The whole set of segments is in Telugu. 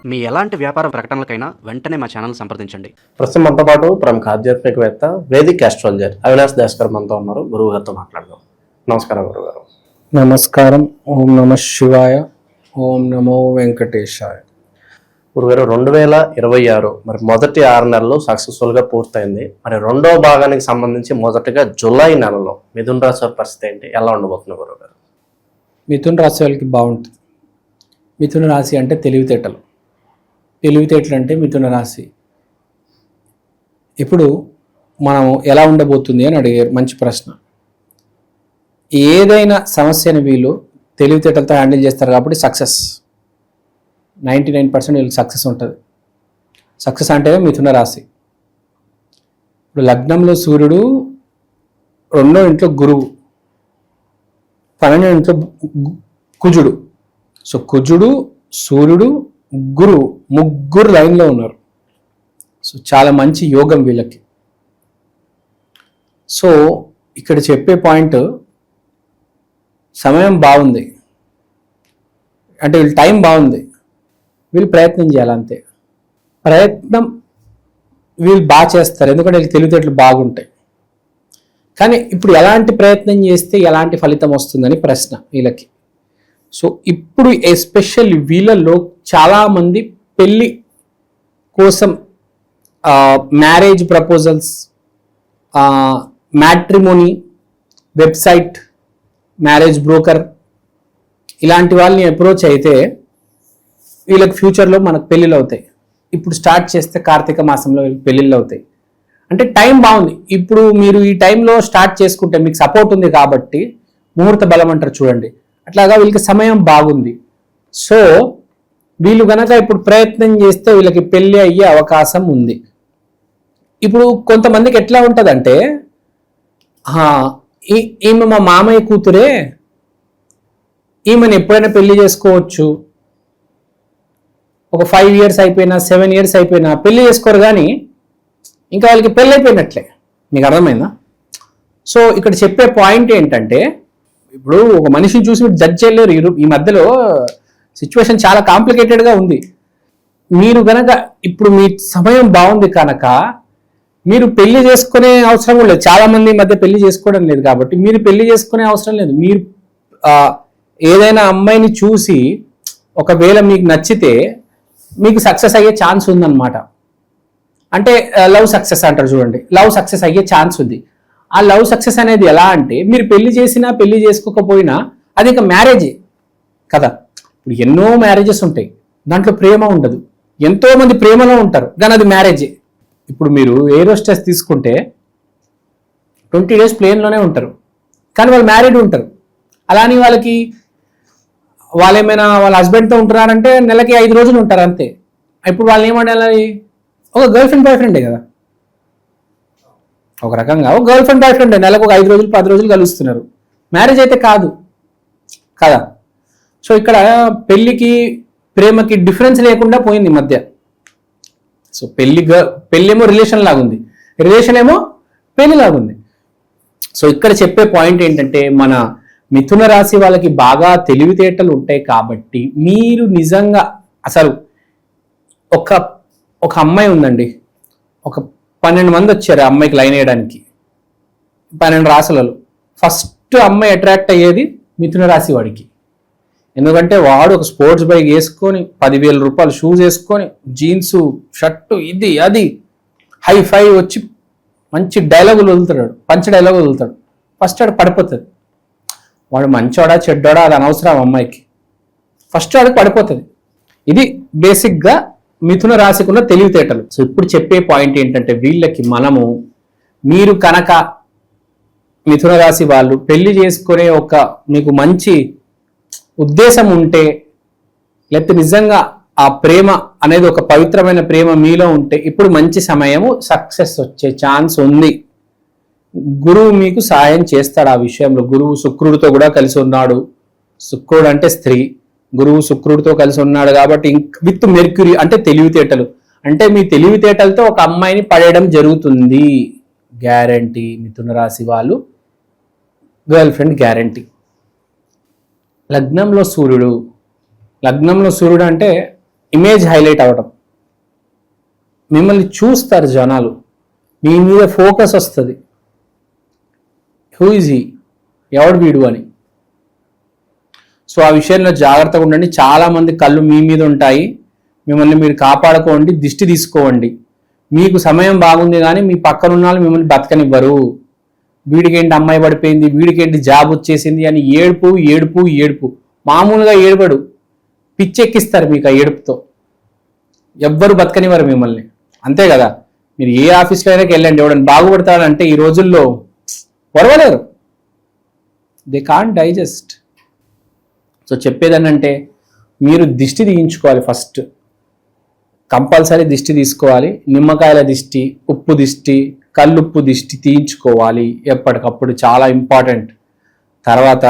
మీ ఎలాంటి వ్యాపార ప్రకటనలకైనా వెంటనే మా ఛానల్ సంప్రదించండి. ప్రస్తుతం మనతో పాటు ప్రముఖ ఆధ్యాత్మికవేత్త వేదిక్ ఆస్ట్రాలజర్ అవినాష్ దాస్ గారు మనతో ఉన్నారు. గురువు గారితో మాట్లాడదాం. నమస్కారం గురువు గారు. నమస్కారం. ఓం నమ శివాయ. ఓం నమో వెంకటేశాయ. గురుగారు, 2026 మరి మొదటి 6 నెలలు సక్సెస్ఫుల్గా పూర్తయింది. మరి రెండో భాగానికి సంబంధించి మొదటగా జూలై నెలలో మిథున రాశి వారి పరిస్థితి ఏంటి, ఎలా ఉండబోతుంది గురుగారు? మిథున రాశి వాళ్ళకి బాగుంటుంది. మిథున రాశి అంటే తెలివితేటలు అంటే మిథున రాశి. ఇప్పుడు మనం ఎలా ఉండబోతుంది అని అడిగారు, మంచి ప్రశ్న. ఏదైనా సమస్యని వీళ్ళు తెలివితేటలతో హ్యాండిల్ చేస్తారు కాబట్టి 99% వీళ్ళకి సక్సెస్ ఉంటుంది. సక్సెస్ అంటే మిథున రాశి. ఇప్పుడు లగ్నంలో సూర్యుడు, 2వ ఇంట్లో గురువు, 12వ ఇంట్లో కుజుడు. సో కుజుడు, సూర్యుడు, గురువు ముగ్గురు లైన్లో ఉన్నారు. సో చాలా మంచి యోగం వీళ్ళకి. సో ఇక్కడ చెప్పే పాయింట్, సమయం బాగుంది అంటే వీళ్ళు టైం బాగుంది, వీళ్ళు ప్రయత్నం చేయాలి అంతే. ప్రయత్నం వీళ్ళు బాగా చేస్తారు ఎందుకంటే వీళ్ళు తెలివితేటలు బాగుంటాయి. కానీ ఇప్పుడు ఎలాంటి ప్రయత్నం చేస్తే ఎలాంటి ఫలితం వస్తుందని ప్రశ్న వీళ్ళకి. సో ఇప్పుడు ఎస్పెషల్లీ వీళ్ళలో చాలామంది పెళ్ళి కోసం marriage proposals, matrimony website, marriage broker ఇలాంటి వాళ్ళని అప్రోచ్ అయితే వీళ్ళకి ఫ్యూచర్లో మనకు పెళ్ళిళ్ళు అవుతాయి. ఇప్పుడు స్టార్ట్ చేస్తే కార్తీక మాసంలో వీళ్ళకి పెళ్ళిళ్ళు అవుతాయి. అంటే టైం బాగుంది. ఇప్పుడు మీరు ఈ టైంలో స్టార్ట్ చేసుకుంటే మీకు సపోర్ట్ ఉంది కాబట్టి ముహూర్త బలం అంటారు చూడండి, అట్లాగా వీళ్ళకి సమయం బాగుంది. సో వీళ్ళు కనుక ఇప్పుడు ప్రయత్నం చేస్తే వీళ్ళకి పెళ్ళి అయ్యే అవకాశం ఉంది. ఇప్పుడు కొంతమందికి ఎట్లా ఉంటుందంటే, ఈమె మా మామయ్య కూతురే, ఈమెను ఎప్పుడైనా పెళ్లి చేసుకోవచ్చు, ఒక 5 years అయిపోయినా 7 years అయిపోయినా పెళ్లి చేసుకోరు, కానీ ఇంకా వాళ్ళకి పెళ్ళి అయిపోయినట్లే. మీకు అర్థమైందా? సో ఇక్కడ చెప్పే పాయింట్ ఏంటంటే, ఇప్పుడు ఒక మనిషిని చూసి మీరు జడ్జ్ చేయలేరు. ఈ మధ్యలో సిచ్యువేషన్ చాలా కాంప్లికేటెడ్గా ఉంది. మీరు గనక ఇప్పుడు మీ సమయం బాగుంది కనుక మీరు పెళ్లి చేసుకునే అవసరం లేదు. చాలా మంది ఈ మధ్య పెళ్లి చేసుకోవడం లేదు కాబట్టి మీరు పెళ్లి చేసుకునే అవసరం లేదు. మీరు ఏదైనా అమ్మాయిని చూసి ఒకవేళ మీకు నచ్చితే మీకు సక్సెస్ అయ్యే ఛాన్స్ ఉందన్నమాట. అంటే లవ్ సక్సెస్ అంటారు చూడండి, లవ్ సక్సెస్ అయ్యే ఛాన్స్ ఉంది. ఆ లవ్ సక్సెస్ అనేది ఎలా అంటే, మీరు పెళ్లి చేసినా పెళ్లి చేసుకోకపోయినా అది ఇక మ్యారేజే కదా. ఇప్పుడు ఎన్నో మ్యారేజెస్ ఉంటాయి, దాంట్లో ప్రేమ ఉండదు. ఎంతో మంది ప్రేమలో ఉంటారు కానీ అది మ్యారేజే. ఇప్పుడు మీరు ఎయిర్ హోస్టెస్ తీసుకుంటే 20 days ప్లేన్లోనే ఉంటారు కానీ వాళ్ళు మ్యారీడ్ ఉంటారు. అలానే వాళ్ళేమైనా వాళ్ళ హస్బెండ్తో ఉంటున్నారంటే నెలకి 5 రోజులు ఉంటారు అంతే. ఇప్పుడు వాళ్ళని ఏమంటారు, ఒక గర్ల్ ఫ్రెండ్ బాయ్ ఫ్రెండే కదా. ఒక రకంగా ఒక గర్ల్ ఫ్రెండ్ బాయ్ ఫ్రెండే, నెలకు ఒక 5 రోజులు 10 రోజులు కలుస్తున్నారు. మ్యారేజ్ అయితే కాదు కదా. సో ఇక్కడ పెళ్లికి ప్రేమకి డిఫరెన్స్ లేకుండా పోయింది ఈ మధ్య. సో పెళ్ళేమో రిలేషన్ లాగుంది, రిలేషన్ ఏమో పెళ్లి లాగుంది. సో ఇక్కడ చెప్పే పాయింట్ ఏంటంటే, మన మిథున రాశి వాళ్ళకి బాగా తెలివితేటలు ఉంటాయి కాబట్టి మీరు నిజంగా అసలు ఒక అమ్మాయి ఉందండి, ఒక 12 మంది వచ్చారు ఆ అమ్మాయికి లైన్ వేయడానికి. 12 రాశులలో ఫస్ట్ అమ్మాయి అట్రాక్ట్ అయ్యేది మిథున రాశి వాడికి. ఎందుకంటే వాడు ఒక స్పోర్ట్స్ బైక్ వేసుకొని 10,000 రూపాయలు షూస్ వేసుకొని జీన్స్ షర్టు ఇది అది హై వచ్చి మంచి డైలాగులు వదులుతాడు, పంచ డైలాగులు వదులుతాడు. ఫస్ట్ ఆడు పడిపోతుంది. వాడు మంచోడా చెడ్డోడా అది అనవసరం అమ్మాయికి, ఫస్ట్ ఆడికి పడిపోతుంది. ఇది బేసిక్గా మిథున రాశికున్న తెలివితేటలు. సో ఇప్పుడు చెప్పే పాయింట్ ఏంటంటే, వీళ్ళకి మీరు కనుక మిథున రాశి వాళ్ళు పెళ్లి చేసుకునే మీకు మంచి ఉద్దేశం ఉంటే, లేకపోతే నిజంగా ఆ ప్రేమ అనేది ఒక పవిత్రమైన ప్రేమ మీలో ఉంటే ఇప్పుడు మంచి సమయము, సక్సెస్ వచ్చే ఛాన్స్ ఉంది. గురువు మీకు సహాయం చేస్తాడు ఆ విషయంలో. గురువు శుక్రుడితో కూడా కలిసి ఉన్నాడు. శుక్రుడు అంటే స్త్రీ, గురువు శుక్రుడితో కలిసి ఉన్నాడు కాబట్టి విత్ మెర్క్యూరీ అంటే తెలివితేటలు. అంటే మీ తెలివితేటలతో ఒక అమ్మాయిని పడేయడం జరుగుతుంది, గ్యారంటీ. మిథున రాశి వాళ్ళు గర్ల్ ఫ్రెండ్ గ్యారంటీ. లగ్నంలో సూర్యుడు అంటే ఇమేజ్ హైలైట్ అవ్వడం, మిమ్మల్ని చూస్తారు జనాలు, మీ మీద ఫోకస్ వస్తుంది. హూ ఈజ్ హీ, ఎవడు వీడు అని. సో ఆ విషయంలో జాగ్రత్తగా ఉండండి. చాలామంది కళ్ళు మీ మీద ఉంటాయి, మిమ్మల్ని మీరు కాపాడుకోండి, దిష్టి తీసుకోండి. మీకు సమయం బాగుంది కానీ మీ పక్కన ఉన్న వాళ్ళు మిమ్మల్ని బతకనివ్వరు. వీడికేంటి అమ్మాయి పడిపోయింది, వీడికేంటి జాబ్ వచ్చేసింది అని ఏడుపు ఏడుపు ఏడుపు. మామూలుగా ఏడుపడు, పిచ్చెక్కిస్తారు మీకు ఆ ఏడుపుతో. ఎవ్వరు బతకనివ్వరు మిమ్మల్ని, అంతే కదా. మీరు ఏ ఆఫీస్లో అయినా వెళ్ళండి, ఎవడని బాగుపడతాడంటే ఈ రోజుల్లో పొరవలేరు, దే కాంట్ డైజెస్ట్. సో చెప్పేదనంటే మీరు దిష్టి తీయించుకోవాలి. ఫస్ట్ కంపల్సరీ దిష్టి తీసుకోవాలి. నిమ్మకాయల దిష్టి, ఉప్పు దిష్టి, కల్లుప్పు దిష్టి తీయించుకోవాలి ఎప్పటికప్పుడు, చాలా ఇంపార్టెంట్. తర్వాత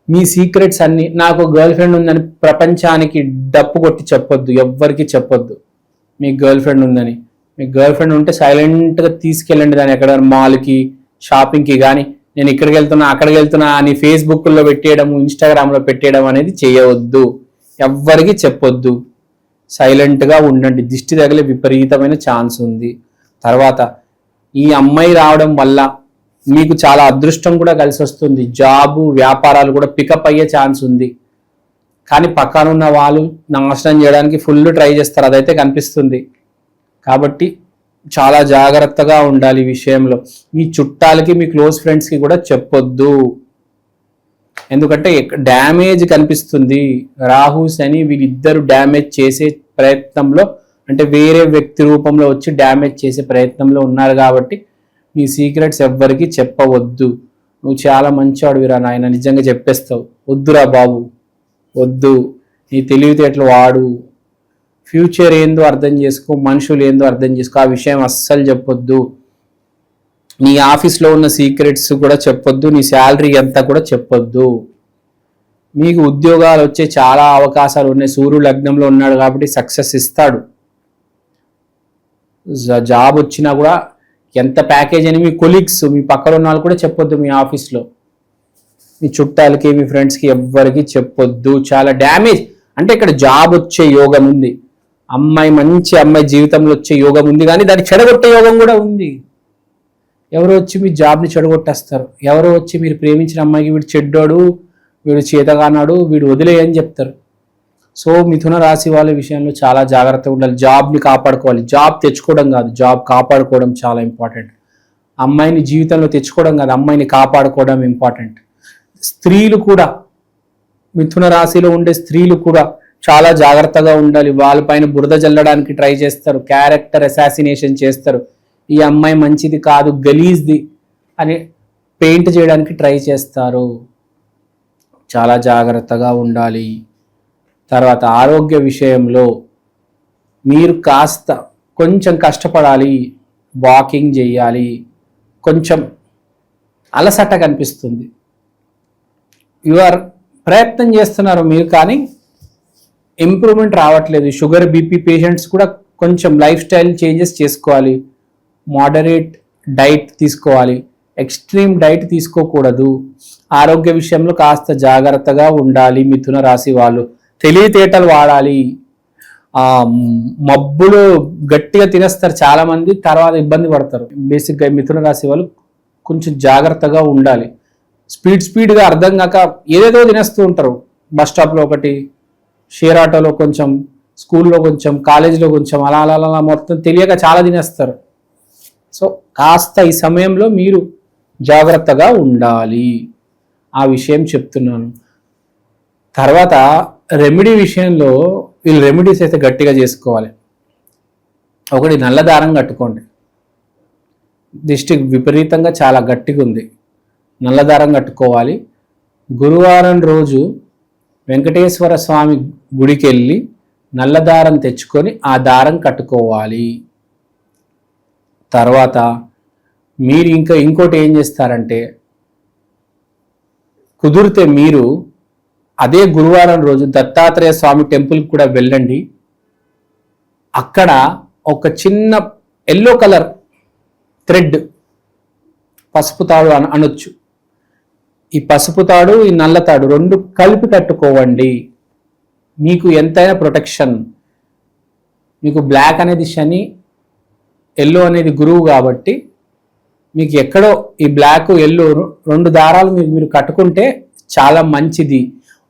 మీ సీక్రెట్స్ అన్ని, నాకు గర్ల్ ఫ్రెండ్ ఉందని ప్రపంచానికి డప్పు కొట్టి చెప్పొద్దు, ఎవ్వరికి చెప్పొద్దు మీ గర్ల్ ఫ్రెండ్ ఉందని. మీ గర్ల్ ఫ్రెండ్ ఉంటే సైలెంట్గా తీసుకెళ్ళండి దాన్ని ఎక్కడ, మాల్కి, షాపింగ్కి. కానీ నేను ఇక్కడికి వెళ్తున్నా అక్కడికి వెళ్తున్నా అని ఫేస్బుక్లో పెట్టేయడం, ఇన్స్టాగ్రామ్లో పెట్టేయడం అనేది చేయవద్దు, ఎవ్వరికి చెప్పొద్దు. సైలెంట్గా ఉండండి, దిష్టి తగిలే విపరీతమైన ఛాన్స్ ఉంది. తర్వాత ఈ అమ్మాయి రావడం వల్ల మీకు చాలా అదృష్టం కూడా కలిసి వస్తుంది. జాబు, వ్యాపారాలు కూడా పికప్ అయ్యే ఛాన్స్ ఉంది. కానీ పక్కన ఉన్న వాళ్ళు నాశనం చేయడానికి ఫుల్ ట్రై చేస్తారు, అదైతే కనిపిస్తుంది. కాబట్టి చాలా జాగ్రత్తగా ఉండాలి ఈ విషయంలో. మీ చుట్టాలకి, మీ క్లోజ్ ఫ్రెండ్స్కి కూడా చెప్పొద్దు, ఎందుకంటే డ్యామేజ్ కనిపిస్తుంది. రాహు, శని వీళ్ళిద్దరు డ్యామేజ్ చేసే ప్రయత్నంలో, అంటే వేరే వ్యక్తి రూపంలో వచ్చి డ్యామేజ్ చేసే ప్రయత్నంలో ఉన్నారు. కాబట్టి మీ సీక్రెట్స్ ఎవ్వరికి చెప్పవద్దు. నువ్వు చాలా మంచివాడువిరా నాయన, నిజంగా చెప్పేస్తావు. వద్దురా బాబు, వద్దు. నీ తెలివితేటలు వాడు, ఫ్యూచర్ ఏందో అర్థం చేసుకో, మనుషులు ఏందో అర్థం చేసుకో. ఆ విషయం అస్సలు చెప్పొద్దు. నీ ఆఫీస్లో ఉన్న సీక్రెట్స్ కూడా చెప్పొద్దు, నీ శాలరీ ఎంత కూడా చెప్పొద్దు. మీకు ఉద్యోగాలు వచ్చే చాలా అవకాశాలు ఉన్నాయి. సూర్యుడు లగ్నంలో ఉన్నాడు కాబట్టి సక్సెస్ ఇస్తాడు. జాబ్ వచ్చినా కూడా ఎంత ప్యాకేజ్ అని మీ కొలీగ్స్, మీ పక్కన ఉన్న వాళ్ళు కూడా చెప్పొద్దు. మీ ఆఫీస్లో మీ చుట్టాలకి, మీ ఫ్రెండ్స్కి ఎవ్వరికి చెప్పొద్దు. చాలా డ్యామేజ్. అంటే ఇక్కడ జాబ్ వచ్చే యోగం ఉంది, అమ్మాయి, మంచి అమ్మాయి జీవితంలో వచ్చే యోగం ఉంది, కానీ దాన్ని చెడగొట్టే యోగం కూడా ఉంది. ఎవరో వచ్చి మీ జాబ్ని చెడగొట్టేస్తారు. ఎవరో వచ్చి మీరు ప్రేమించిన అమ్మాయికి వీడు చెడ్డోడు, వీడు చేతగానాడు, వీడు వదిలేయని చెప్తారు. సో మిథున రాశి వాళ్ళ విషయంలో చాలా జాగ్రత్తగా ఉండాలి. జాబ్ని కాపాడుకోవాలి. జాబ్ తెచ్చుకోవడం కాదు, జాబ్ కాపాడుకోవడం చాలా ఇంపార్టెంట్. అమ్మాయిని జీవితంలో తెచ్చుకోవడం కాదు, అమ్మాయిని కాపాడుకోవడం ఇంపార్టెంట్. స్త్రీలు కూడా, మిథున రాశిలో ఉండే స్త్రీలు కూడా చాలా జాగ్రత్తగా ఉండాలి. వాళ్ళపైన బురద జల్లడానికి ట్రై చేస్తారు, క్యారెక్టర్ అసాసినేషన్ చేస్తారు. ఈ అమ్మాయి మంచిది కాదు, గలీజ్ది అని పెయింట్ చేయడానికి ట్రై చేస్తారు. చాలా జాగ్రత్తగా ఉండాలి. తర్వాత ఆరోగ్య విషయంలో మీరు కాస్త కొంచెం కష్టపడాలి, వాకింగ్ చేయాలి. కొంచెం అలసట కనిపిస్తుంది. ప్రయత్నం చేస్తున్నారు మీరు, కానీ ఇంప్రూవ్మెంట్ రావట్లేదు. షుగర్, బీపీ పేషెంట్స్ కూడా కొంచెం లైఫ్ స్టైల్ చేంజెస్ చేసుకోవాలి. మోడరేట్ డైట్ తీసుకోవాలి, ఎక్స్ట్రీమ్ డైట్ తీసుకోకూడదు. ఆరోగ్య విషయంలో కాస్త జాగ్రత్తగా ఉండాలి. మిథున రాశి వాళ్ళు తెలివితేటలు వాడాలి. మబ్బులు గట్టిగా తినేస్తారు చాలామంది, తర్వాత ఇబ్బంది పడతారు. బేసిక్గా మిథున రాశి వాళ్ళు కొంచెం జాగ్రత్తగా ఉండాలి. స్పీడ్గా అర్థం కాక ఏదేదో తినేస్తూ ఉంటారు. బస్ స్టాప్లో ఒకటి, షేర్ ఆటోలో కొంచెం, స్కూల్లో కొంచెం, కాలేజీలో కొంచెం, అలా అలా అలా మొత్తం తెలియక చాలా తినేస్తారు. సో కాస్త ఈ సమయంలో మీరు జాగ్రత్తగా ఉండాలి. ఆ విషయం చెప్తున్నాను. తర్వాత రెమెడీ విషయంలో వీళ్ళు రెమెడీస్ అయితే గట్టిగా చేసుకోవాలి. ఒకటి, నల్ల దారం కట్టుకోండి. దిష్టి విపరీతంగా చాలా గట్టిగా ఉంది, నల్ల దారం కట్టుకోవాలి. గురువారం రోజు వెంకటేశ్వర స్వామి గుడికి వెళ్ళి నల్ల దారం తెచ్చుకొని ఆ దారం కట్టుకోవాలి. తర్వాత మీరు ఇంకోటి ఏం చేస్తారంటే, కుదిరితే మీరు అదే గురువారం రోజు దత్తాత్రేయ స్వామి టెంపుల్కి కూడా వెళ్ళండి. అక్కడ ఒక చిన్న ఎల్లో కలర్ థ్రెడ్, పసుపు తాడు అనొచ్చు, ఈ పసుపు తాడు, ఈ నల్ల తాడు రెండు కలిపి కట్టుకోవండి. మీకు ఎంతైనా ప్రొటెక్షన్. మీకు బ్లాక్ అనేది శని, ఎల్లో అనేది గురువు కాబట్టి మీకు ఎక్కడో ఈ బ్లాక్ ఎల్లో 2 దారాలు మీరు కట్టుకుంటే చాలా మంచిది.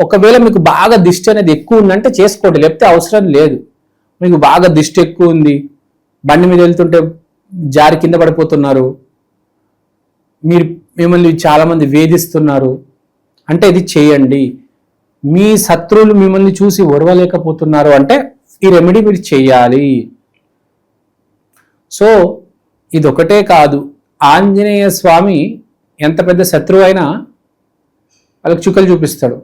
ఒకవేళ మీకు బాగా దిష్టి అనేది ఎక్కువ ఉందంటే చేసుకోండి, లేకపోతే అవసరం లేదు. మీకు బాగా దిష్టి ఎక్కువ ఉంది, బండి మీద వెళ్తుంటే జారి కింద పడిపోతున్నారు, మిమ్మల్ని చాలామంది వేధిస్తున్నారు అంటే ఇది చేయండి. మీ శత్రువులు మిమ్మల్ని చూసి ఓర్వలేకపోతున్నారు అంటే ఈ రెమెడీ మీరు చేయాలి. సో ఇదొకటే కాదు, ఆంజనేయ స్వామి ఎంత పెద్ద శత్రువు అయినా వాళ్ళకి చుక్కలు చూపిస్తాడు.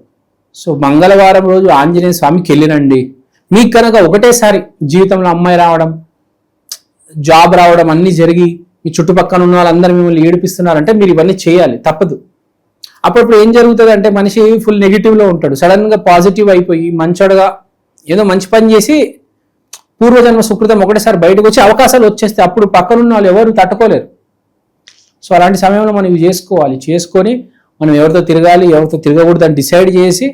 సో మంగళవారం రోజు ఆంజనేయ స్వామికి వెళ్ళినండి. మీకు కనుక ఒకటేసారి జీవితంలో అమ్మాయి రావడం, జాబ్ రావడం అన్నీ జరిగి మీ చుట్టుపక్కల ఉన్న వాళ్ళందరూ మిమ్మల్ని ఏడిపిస్తున్నారంటే మీరు ఇవన్నీ చేయాలి, తప్పదు. అప్పుడప్పుడు ఏం జరుగుతుంది అంటే మనిషి ఫుల్ నెగిటివ్లో ఉంటాడు, సడన్గా పాజిటివ్ అయిపోయి మంచోడుగా ఏదో మంచి పని చేసి పూర్వజన్మ సుకృతం ఒకటేసారి బయటకు వచ్చి అవకాశాలు వచ్చేస్తే అప్పుడు పక్కనున్న వాళ్ళు ఎవరు తట్టుకోలేరు. సో అలాంటి సమయంలో మనం ఇవి చేసుకొని మనం ఎవరితో తిరగాలి, ఎవరితో తిరగకూడదు అని డిసైడ్ చేసి,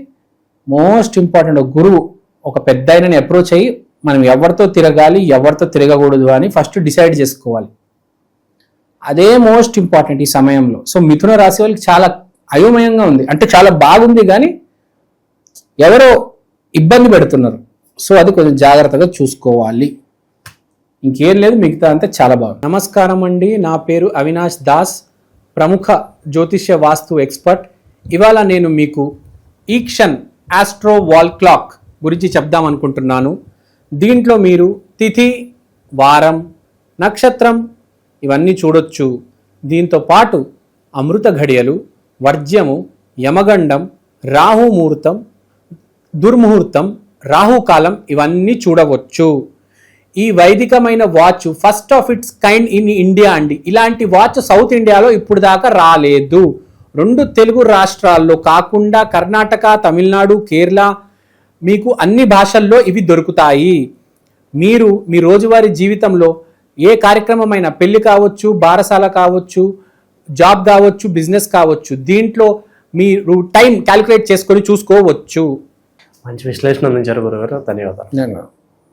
మోస్ట్ ఇంపార్టెంట్ గురువు ఒక పెద్ద ఆయనని అప్రోచ్ అయ్యి మనం ఎవరితో తిరగాలి, ఎవరితో తిరగకూడదు అని ఫస్ట్ డిసైడ్ చేసుకోవాలి. అదే మోస్ట్ ఇంపార్టెంట్ ఈ సమయంలో. సో మిథున రాశి వాళ్ళకి చాలా అయోమయంగా ఉంది, అంటే చాలా బాగుంది కానీ ఎవరో ఇబ్బంది పెడుతున్నారు. సో అది కొంచెం జాగ్రత్తగా చూసుకోవాలి. ఇంకేం లేదు, మిగతా అంతా చాలా బాగుంది. నమస్కారం అండి, నా పేరు అవినాష్ దాస్, ప్రముఖ జ్యోతిష్య వాస్తు ఎక్స్పర్ట్. ఇవాళ నేను మీకు ఈక్షన్ ఆస్ట్రో వాల్ క్లాక్ గురించి చెప్దాం అనుకుంటున్నాను. దీంట్లో మీరు తిథి, వారం, నక్షత్రం ఇవన్నీ చూడొచ్చు. దీంతో పాటు అమృత ఘడియలు, వర్జ్యము, యమగండం, రాహుముహూర్తం, దుర్ముహూర్తం, రాహుకాలం ఇవన్నీ చూడవచ్చు. ఈ వైదికమైన watch first of its kind in India అండి. ఇలాంటి వాచ్ సౌత్ ఇండియాలో ఇప్పుడు దాకా రాలేదు. 2 తెలుగు రాష్ట్రాల్లో కాకుండా కర్ణాటక, తమిళనాడు, కేరళ మీకు అన్ని భాషల్లో ఇవి దొరుకుతాయి. మీరు మీ రోజువారీ జీవితంలో ఏ కార్యక్రమమైనా, పెళ్లి కావచ్చు, బారసాల కావచ్చు, జాబ్ కావచ్చు, బిజినెస్ కావచ్చు, దీంట్లో మీరు టైం క్యాలిక్యులేట్ చేసుకొని చూసుకోవచ్చు. మంచి విశ్లేషణ అందించారు గురుగారు, ధన్యవాదాలు.